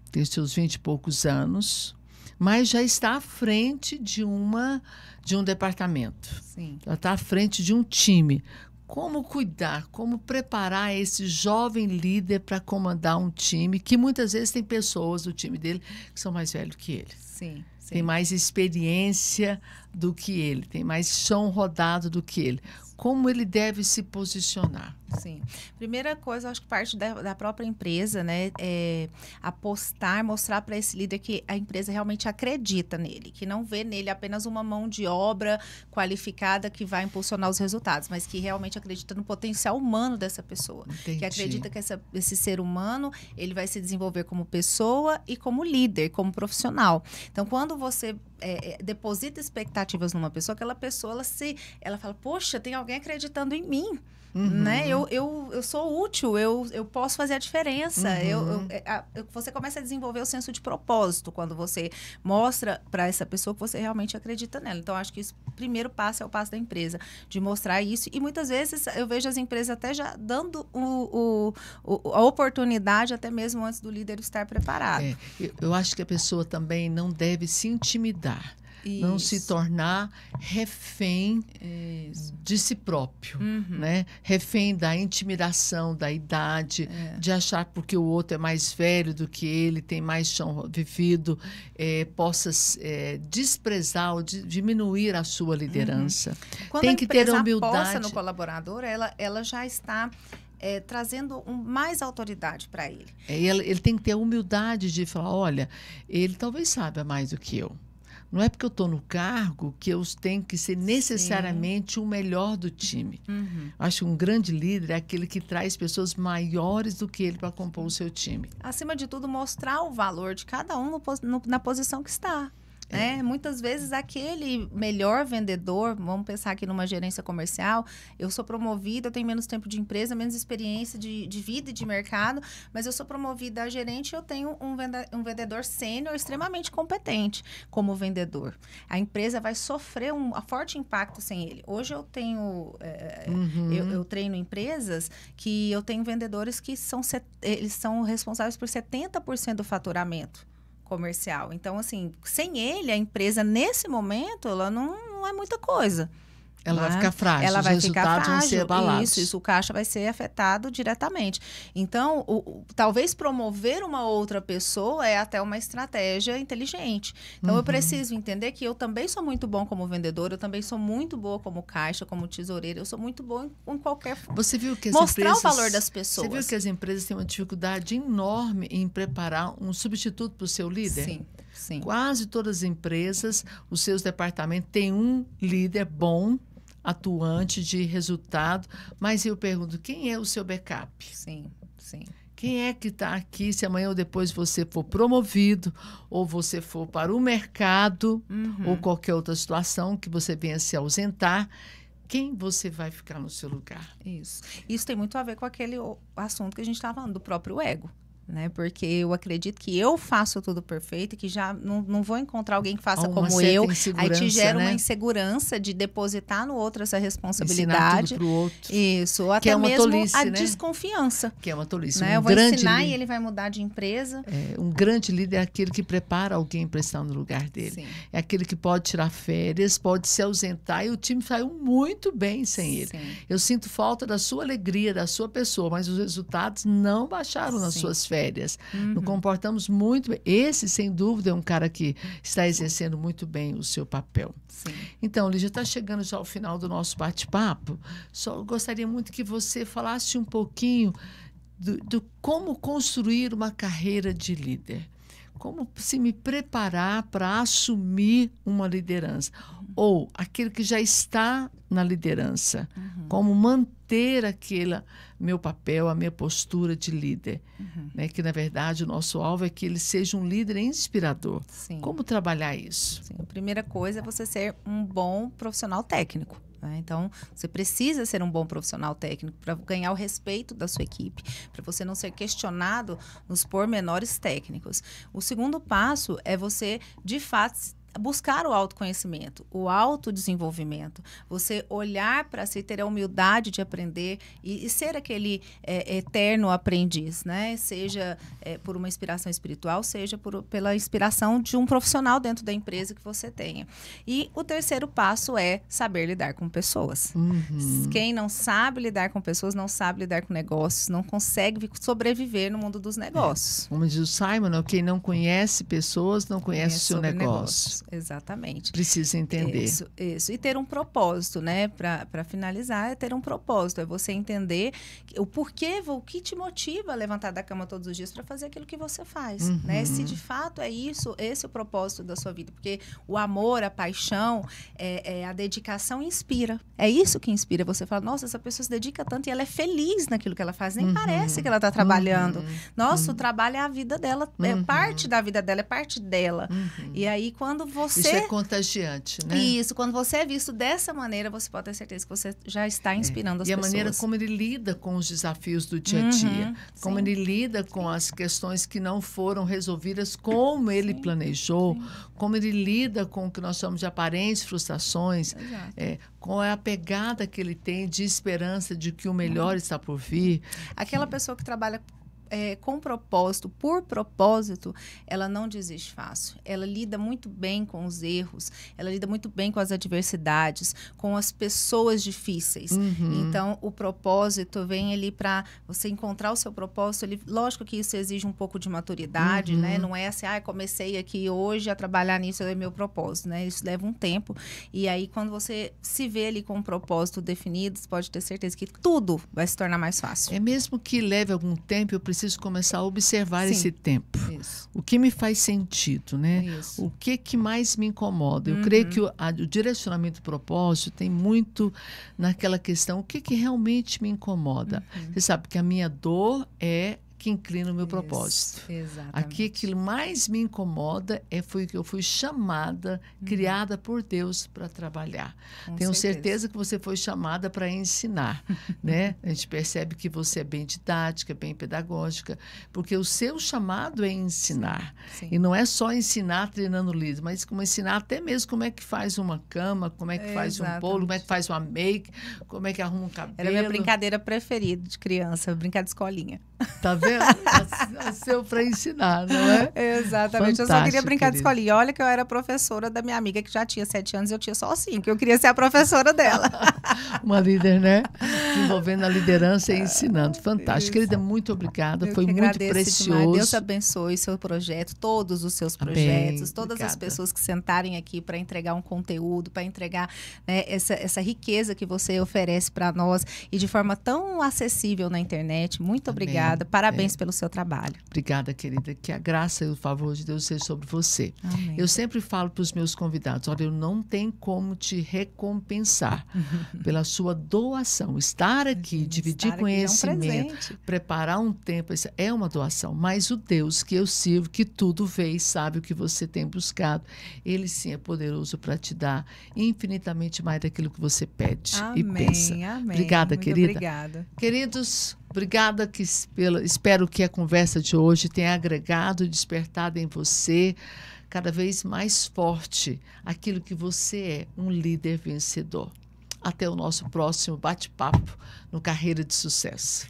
tem seus 20 e poucos anos, mas já está à frente de um departamento. Sim. Já está à frente de um time. Como cuidar, como preparar esse jovem líder para comandar um time que muitas vezes tem pessoas do time dele que são mais velhos que ele. Sim. Tem mais experiência do que ele, tem mais chão rodado do que ele. Como ele deve se posicionar? Sim. Primeira coisa, acho que parte da própria empresa, né, é apostar, mostrar para esse líder que a empresa realmente acredita nele, que não vê nele apenas uma mão de obra qualificada que vai impulsionar os resultados, mas que realmente acredita no potencial humano dessa pessoa. Entendi. Que acredita que esse ser humano, ele vai se desenvolver como pessoa e como líder, como profissional. Então, quando você deposita expectativas numa pessoa, aquela pessoa, ela fala, poxa, tem alguém acreditando em mim. Né? Eu sou útil, eu posso fazer a diferença. Você começa a desenvolver o senso de propósito quando você mostra para essa pessoa que você realmente acredita nela. Então, acho que o primeiro passo é o passo da empresa, de mostrar isso. E muitas vezes eu vejo as empresas até já dando a oportunidade, até mesmo antes do líder estar preparado. Eu acho que a pessoa também não deve se intimidar. Isso. Não se tornar refém de si próprio, né? Refém da intimidação, da idade, de achar porque o outro é mais velho do que ele, tem mais chão vivido, possa desprezar ou diminuir a sua liderança. Quando tem que ter a humildade. Aposta no colaborador, ela já está trazendo mais autoridade para ele. Ele tem que ter a humildade de falar, olha, ele talvez saiba mais do que eu. Não é porque eu estou no cargo que eu tenho que ser necessariamente o melhor do time. Acho que um grande líder é aquele que traz pessoas maiores do que ele para compor o seu time. Acima de tudo, mostrar o valor de cada um na posição que está. Muitas vezes aquele melhor vendedor, vamos pensar aqui numa gerência comercial, eu sou promovida, eu tenho menos tempo de empresa, menos experiência de vida e de mercado, mas eu sou promovida a gerente e eu tenho um vendedor sênior extremamente competente como vendedor. A empresa vai sofrer um forte impacto sem ele. Hoje eu tenho, eu treino empresas que eu tenho vendedores que eles são responsáveis por 70% do faturamento comercial. Então, assim, sem ele, a empresa, nesse momento, ela não é muita coisa. Ela vai ficar frágil, ela vai ficar frágil, vão ser abalados. Isso, o caixa vai ser afetado diretamente. Então, talvez promover uma outra pessoa é até uma estratégia inteligente. Então, eu preciso entender que eu também sou muito bom como vendedor, eu também sou muito boa como caixa, como tesoureira, eu sou muito boa em qualquer... Você viu que mostrar o valor das pessoas. Você viu que as empresas têm uma dificuldade enorme em preparar um substituto para o seu líder? Sim. Sim. Quase todas as empresas, os seus departamentos têm um líder bom, atuante, de resultado, mas eu pergunto, quem é o seu backup? Sim, sim. Quem é que está aqui se amanhã ou depois você for promovido ou você for para o mercado ou qualquer outra situação que você venha se ausentar? Quem você vai ficar no seu lugar? Isso tem muito a ver com aquele assunto que a gente estava falando, do próprio ego. Né? Porque eu acredito que eu faço tudo perfeito e que já não vou encontrar alguém que faça como eu. Aí te gera uma insegurança de depositar no outro essa responsabilidade. Ensinar tudo pro outro. Isso, ou que até mesmo tolice, a né? desconfiança. Que é uma tolice. Né? Eu vou ensinar e ele vai mudar de empresa. Um grande líder é aquele que prepara alguém para estar no lugar dele. Sim. É aquele que pode tirar férias, pode se ausentar e o time saiu muito bem sem ele. Eu sinto falta da sua alegria, da sua pessoa, mas os resultados não baixaram nas suas férias. férias. Nos comportamos muito bem. Esse, sem dúvida, é um cara que está exercendo muito bem o seu papel. Sim. Então, Lígia, está chegando já ao final do nosso bate-papo. Só gostaria muito que você falasse um pouquinho do como construir uma carreira de líder. Como se me preparar para assumir uma liderança. Ou aquele que já está na liderança. Como manter aquele meu papel, a minha postura de líder. Né? Que, na verdade, o nosso alvo é que ele seja um líder inspirador. Sim. Como trabalhar isso? Sim. A primeira coisa é você ser um bom profissional técnico. Então, você precisa ser um bom profissional técnico para ganhar o respeito da sua equipe, para você não ser questionado nos pormenores técnicos. O segundo passo é você, de fato, buscar o autoconhecimento, o autodesenvolvimento. Você olhar para si, ter a humildade de aprender e ser aquele eterno aprendiz, né? Seja por uma inspiração espiritual, seja pela inspiração de um profissional dentro da empresa que você tenha. E o terceiro passo é saber lidar com pessoas. Quem não sabe lidar com pessoas, não sabe lidar com negócios, não consegue sobreviver no mundo dos negócios. Como diz o Simon, quem não conhece pessoas, não conhece o seu negócio. Exatamente. Precisa entender. Isso. E ter um propósito, né? Para finalizar, é ter um propósito. É você entender o porquê, o que te motiva a levantar da cama todos os dias para fazer aquilo que você faz. Né? Se de fato é isso, esse é o propósito da sua vida. Porque o amor, a paixão, a dedicação inspira. É isso que inspira. Você fala, nossa, essa pessoa se dedica tanto e ela é feliz naquilo que ela faz. Nem parece que ela está trabalhando. Nossa, o trabalho é a vida dela, é parte da vida dela, é parte dela. E aí, quando você... Isso é contagiante, né? Isso, quando você é visto dessa maneira, você pode ter certeza que você já está inspirando as pessoas. E a maneira como ele lida com os desafios do dia a dia. Como ele lida com as questões que não foram resolvidas como ele planejou. Como ele lida com o que nós chamamos de aparentes frustrações. Qual é a pegada que ele tem de esperança de que o melhor está por vir. Aquela pessoa que trabalha com propósito, por propósito, ela não desiste fácil. Ela lida muito bem com os erros, ela lida muito bem com as adversidades, com as pessoas difíceis. Então, o propósito vem ali para você encontrar o seu propósito. Lógico que isso exige um pouco de maturidade, né? Não é assim, comecei aqui hoje a trabalhar nisso, é meu propósito, né? Isso leva um tempo. E aí, quando você se vê ali com um propósito definido, você pode ter certeza que tudo vai se tornar mais fácil. É mesmo que leve algum tempo, eu preciso começar a observar esse tempo. Isso. O que me faz sentido, né? Isso. O que mais me incomoda? Eu creio que o direcionamento do propósito tem muito naquela questão, o que realmente me incomoda? Você sabe que a minha dor é que inclina o meu propósito. Exatamente. Aqui, que mais me incomoda foi que eu fui chamada, criada por Deus para trabalhar. Tenho certeza que você foi chamada para ensinar, né? A gente percebe que você é bem didática, bem pedagógica, porque o seu chamado é ensinar. Sim. E não é só ensinar treinando líder, mas como ensinar até mesmo como é que faz uma cama, como é que faz um bolo, como é que faz uma make, como é que arruma um cabelo. Era a minha brincadeira preferida de criança, brincar de escolinha. Tá vendo? Nasceu para ensinar, não é? Exatamente. Eu só queria brincar de escolinha. Olha que eu era professora da minha amiga, que já tinha 7 anos, e eu tinha só 5. Eu queria ser a professora dela. Uma líder, né? Desenvolvendo a liderança e ensinando. Fantástico. Querida, muito obrigada. Foi muito precioso. Demais. Deus abençoe seu projeto, todos os seus projetos, todas as pessoas que sentarem aqui para entregar um conteúdo, para entregar, né, essa riqueza que você oferece para nós e de forma tão acessível na internet. Muito obrigada. Parabéns pelo seu trabalho. Obrigada, querida. Que a graça e o favor de Deus seja sobre você. Amém. Eu sempre falo para os meus convidados, olha, eu não tenho como te recompensar pela sua doação. Estar aqui, dividir conhecimento, preparar um tempo, isso é uma doação. Mas o Deus que eu sirvo, que tudo vê e sabe o que você tem buscado, Ele sim é poderoso para te dar infinitamente mais daquilo que você pede e pensa. Amém. Obrigada, muito querida. Obrigada. Queridos, obrigada, espero que a conversa de hoje tenha agregado e despertado em você cada vez mais forte aquilo que você é, um líder vencedor. Até o nosso próximo bate-papo no Carreira de Sucesso.